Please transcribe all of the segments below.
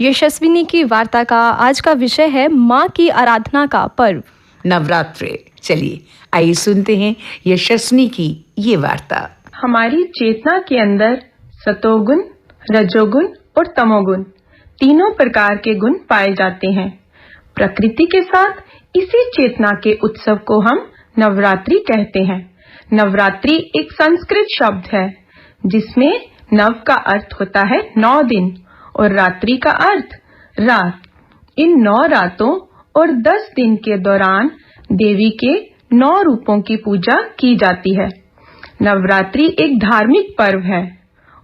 यशस्विनी की वार्ता का आज का विषय है माँ की आराधना का पर्व नवरात्रि। चलिए आइए सुनते हैं यशस्विनी की ये वार्ता। हमारी चेतना के अंदर सतोगुण, रजोगुण और तमोगुण तीनों प्रकार के गुण पाए जाते हैं। प्रकृति के साथ इसी चेतना के उत्सव को हम नवरात्रि कहते हैं। नवरात्रि एक संस्कृत शब्द है जिसमें नव का अर्थ होता है 9 दिन और रात्रि का अर्थ रात। इन 9 रातों और 10 दिन के दौरान देवी के 9 रूपों की पूजा की जाती है। नवरात्रि एक धार्मिक पर्व है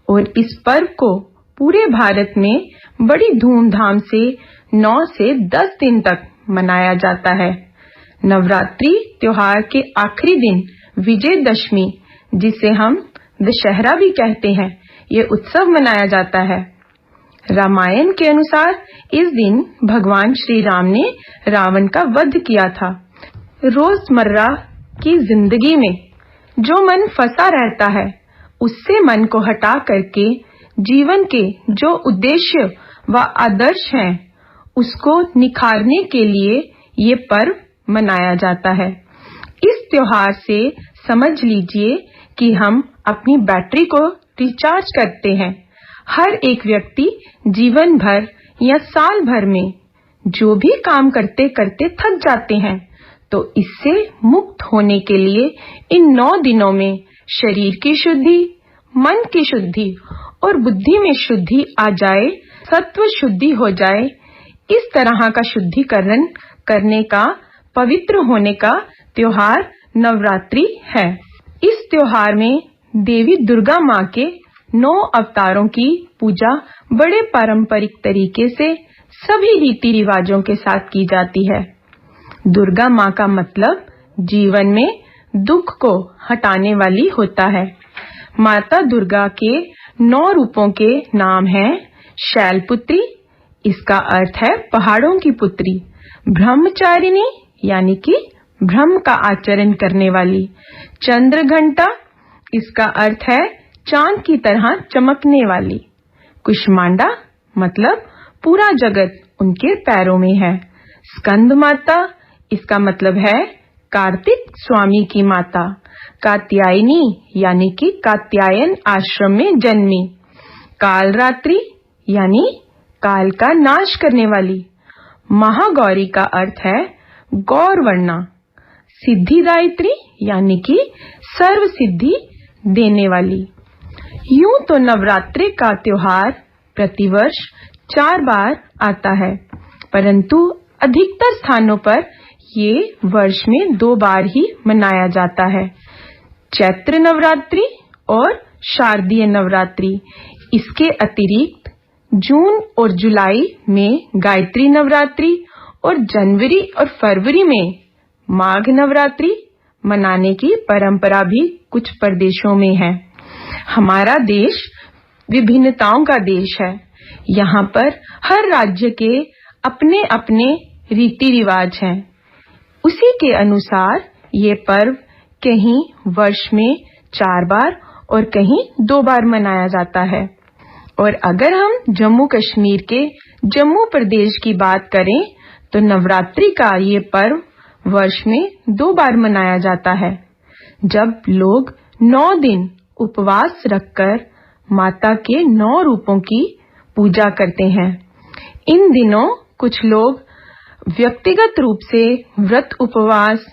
और इस पर्व को पूरे भारत में बड़ी धूमधाम से 9 से 10 दिन तक मनाया जाता है। नवरात्रि त्योहार के आखिरी दिन विजयदशमी, जिसे हम दशहरा भी कहते हैं, ये उत्सव मनाया जाता है। रामायण के अनुसार इस दिन भगवान श्री राम ने रावण का वध किया था। रोजमर्रा की जिंदगी में जो मन फंसा रहता है, उससे मन को हटा करके जीवन के जो उद्देश्य व आदर्श हैं, उसको निखारने के लिए ये पर्व मनाया जाता है। इस त्योहार से समझ लीजिए कि हम अपनी बैटरी को रिचार्ज करते हैं। हर एक व्यक्ति जीवन भर या साल भर में जो भी काम करते करते थक जाते हैं, तो इससे मुक्त होने के लिए इन 9 दिनों में शरीर की शुद्धि, मन की शुद्धि और बुद्धि में शुद्धि आ जाए, सत्व शुद्धि हो जाए, इस तरह का शुद्धिकरण करने का, पवित्र होने का त्योहार नवरात्रि है। इस त्योहार में देवी दुर्गा माँ के 9 अवतारों की पूजा बड़े पारंपरिक तरीके से सभी रीति रिवाजों के साथ की जाती है। दुर्गा माँ का मतलब जीवन में दुख को हटाने वाली होता है। माता दुर्गा के 9 रूपों के नाम हैं शैलपुत्री, इसका अर्थ है पहाड़ों की पुत्री। ब्रह्मचारिणी यानी कि ब्रह्म का आचरण करने वाली। चंद्रघंटा, इसका अर्थ है चांद की तरह चमकने वाली। कुष्मांडा मतलब पूरा जगत उनके पैरों में है। स्कंद माता, इसका मतलब है कार्तिक स्वामी की माता। कात्यायनी यानी कि कात्यायन आश्रम में जन्मी। कालरात्रि यानी काल का नाश करने वाली। महागौरी का अर्थ है गौरवर्णा। सिद्धिदायित्री यानी कि सर्व सिद्धि देने वाली। यूं तो नवरात्रि का त्योहार प्रतिवर्ष 4 बार आता है, परंतु अधिकतर स्थानों पर ये वर्ष में 2 बार ही मनाया जाता है। चैत्र नवरात्रि और शारदीय नवरात्रि। इसके अतिरिक्त जून और जुलाई में गायत्री नवरात्रि और जनवरी और फरवरी में माघ नवरात्रि मनाने की परंपरा भी कुछ प्रदेशों में है। हमारा देश विभिन्नताओं का देश है। यहाँ पर हर राज्य के अपने अपने रीति रिवाज हैं। उसी के अनुसार ये पर्व कहीं वर्ष में 4 बार और कहीं 2 बार मनाया जाता है। और अगर हम जम्मू कश्मीर के जम्मू प्रदेश की बात करें, तो नवरात्रि का ये पर्व वर्ष में 2 बार मनाया जाता है, जब लोग 9 दिन उपवास रखकर माता के 9 रूपों की पूजा करते हैं। इन दिनों कुछ लोग व्यक्तिगत रूप से व्रत, उपवास,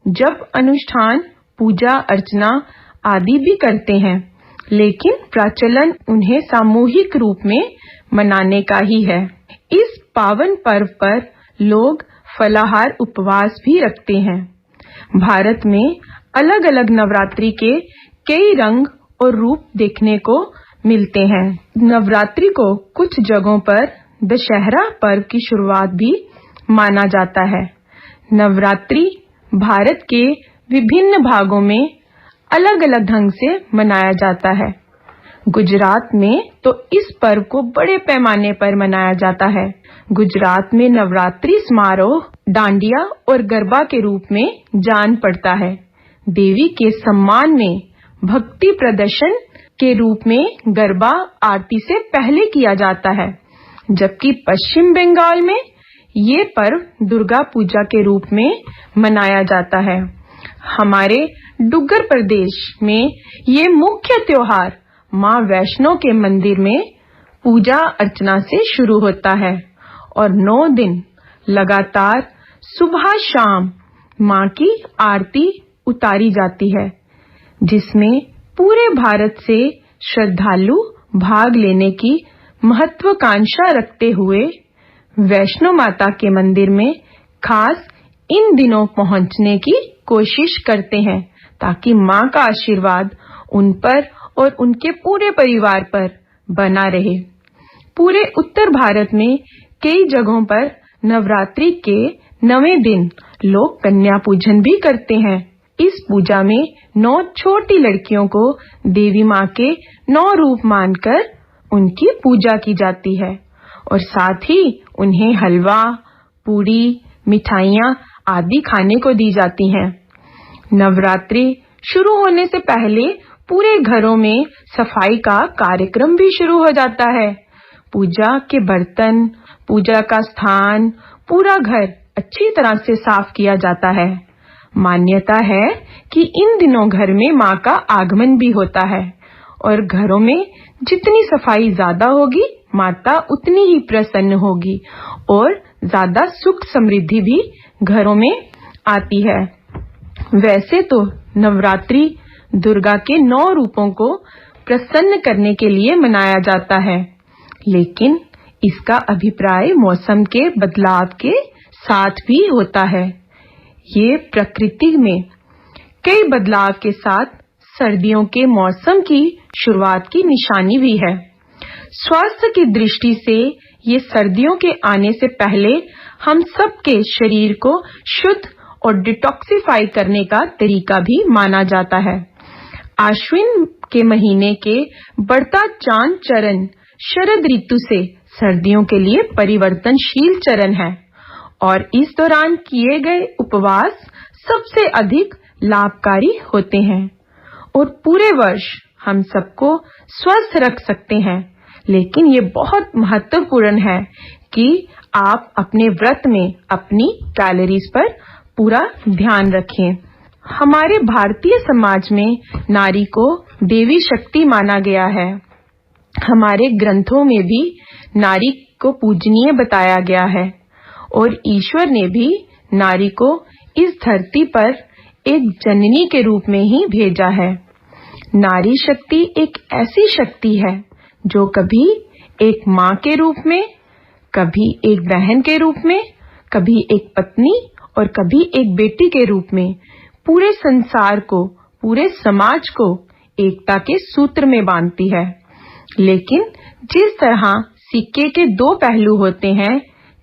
जप, अनुष्ठान, पूजा अर्चना आदि भी करते हैं, लेकिन प्रचलन उन्हें सामूहिक रूप में मनाने का ही है। इस पावन पर्व पर लोग फलाहार, उपवास भी रखते हैं। भारत में अलग-अलग नवरात्रि के कई रंग और रूप देखने को मिलते हैं। नवरात्रि को कुछ जगहों पर दशहरा पर्व की शुरुआत भी माना जाता है। नवरात्रि भारत के विभिन्न भागों में अलग-अलग ढंग से मनाया जाता है। गुजरात में तो इस पर्व को बड़े पैमाने पर मनाया जाता है। गुजरात में नवरात्रि समारोह डांडिया और गरबा के रूप में जान पड़ता है। देवी के सम्मान में भक्ति प्रदर्शन के रूप में गरबा आरती से पहले किया जाता है। जबकि पश्चिम बंगाल में ये पर्व दुर्गा पूजा के रूप में मनाया जाता है। हमारे डुग्गर प्रदेश में ये मुख्य त्योहार मां वैष्णो के मंदिर में पूजा अर्चना से शुरू होता है और 9 दिन लगातार सुबह शाम मां की आरती उतारी जाती है, जिसमें पूरे भारत से श्रद्धालु भाग लेने की महत्वाकांक्षा रखते हुए वैष्णो माता के मंदिर में खास इन दिनों पहुंचने की कोशिश करते हैं ताकि मां का आशीर्वाद उन पर और उनके पूरे परिवार पर बना रहे। पूरे उत्तर भारत में कई जगहों पर नवरात्रि के 9वें दिन लोग कन्या पूजन भी करते हैं। इस पूजा में 9 छोटी लड़कियों को देवी मां के 9 रूप मानकर उनकी पूजा की जाती है और साथ ही उन्हें हलवा, पूरी, मिठाइयां आदि खाने को दी जाती हैं। नवरात्रि शुरू होने से पहले पूरे घरों में सफाई का कार्यक्रम भी शुरू हो जाता है। पूजा के बर्तन, पूजा का स्थान, पूरा घर अच्छी तरह से साफ किया जाता है। मान्यता है कि इन दिनों घर में मां का आगमन भी होता है और घरों में जितनी सफाई ज्यादा होगी, माता उतनी ही प्रसन्न होगी और ज्यादा सुख समृद्धि भी घरों में आती है। वैसे तो नवरात्रि दुर्गा के 9 रूपों को प्रसन्न करने के लिए मनाया जाता है, लेकिन इसका अभिप्राय मौसम के बदलाव के साथ भी होता है। ये प्रकृति में कई बदलाव के साथ सर्दियों के मौसम की शुरुआत की निशानी भी है। स्वास्थ्य की दृष्टि से ये सर्दियों के आने से पहले हम सबके शरीर को शुद्ध और डिटॉक्सिफाई करने का तरीका भी माना जाता है। आश्विन के महीने के बढ़ता चांद चरण शरद ऋतु से सर्दियों के लिए परिवर्तनशील चरण है और इस दौरान किए गए उपवास सबसे अधिक लाभकारी होते हैं और पूरे वर्ष हम सबको स्वस्थ रख सकते हैं। लेकिन ये बहुत महत्वपूर्ण है कि आप अपने व्रत में अपनी कैलोरीज पर पूरा ध्यान रखें। हमारे भारतीय समाज में नारी को देवी शक्ति माना गया है। हमारे ग्रंथों में भी नारी को पूजनीय बताया गया है और ईश्वर ने भी नारी को इस धरती पर एक जननी के रूप में ही भेजा है। नारी शक्ति एक ऐसी शक्ति है जो कभी एक मां के रूप में, कभी एक बहन के रूप में, कभी एक पत्नी और कभी एक बेटी के रूप में पूरे संसार को, पूरे समाज को एकता के सूत्र में बांधती है। लेकिन जिस तरह सिक्के के 2 पहलू होते हैं,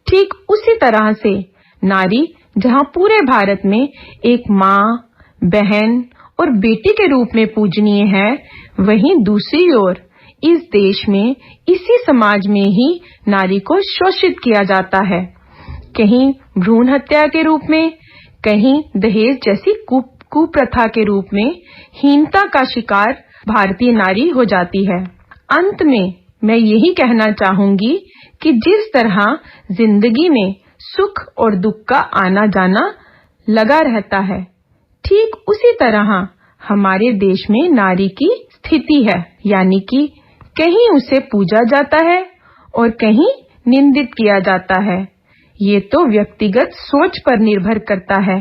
ठीक उसी तरह से नारी जहां पूरे भारत में एक मां, बहन और बेटी के रूप में पूजनीय है, वहीं दूसरी ओर इस देश में, इसी समाज में ही नारी को शोषित किया जाता है। कहीं भ्रूण हत्या के रूप में, कहीं दहेज जैसी कुप्रथा के रूप में हीनता का शिकार भारतीय नारी हो जाती है। अंत में मैं यही कहना चाहूंगी कि जिस तरह जिंदगी में सुख और दुख का आना जाना लगा रहता है, ठीक उसी तरह हमारे देश में नारी की स्थिति है, यानी कि कहीं उसे पूजा जाता है और कहीं निंदित किया जाता है। ये तो व्यक्तिगत सोच पर निर्भर करता है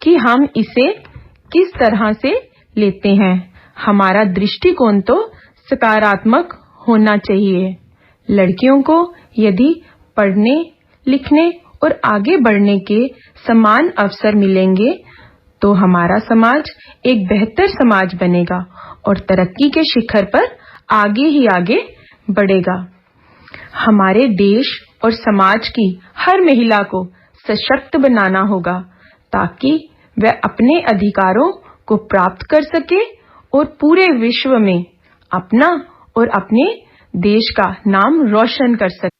कि हम इसे किस तरह से लेते हैं। हमारा दृष्टिकोण तो सकारात्मक होना चाहिए। लड़कियों को यदि पढ़ने, लिखने और आगे बढ़ने के समान अवसर मिलेंगे तो हमारा समाज एक बेहतर समाज बनेगा और तरक्की के शिखर पर आगे ही आगे बढ़ेगा। हमारे देश और समाज की हर महिला को सशक्त बनाना होगा ताकि वह अपने अधिकारों को प्राप्त कर सके और पूरे विश्व में अपना और अपने देश का नाम रोशन कर सके।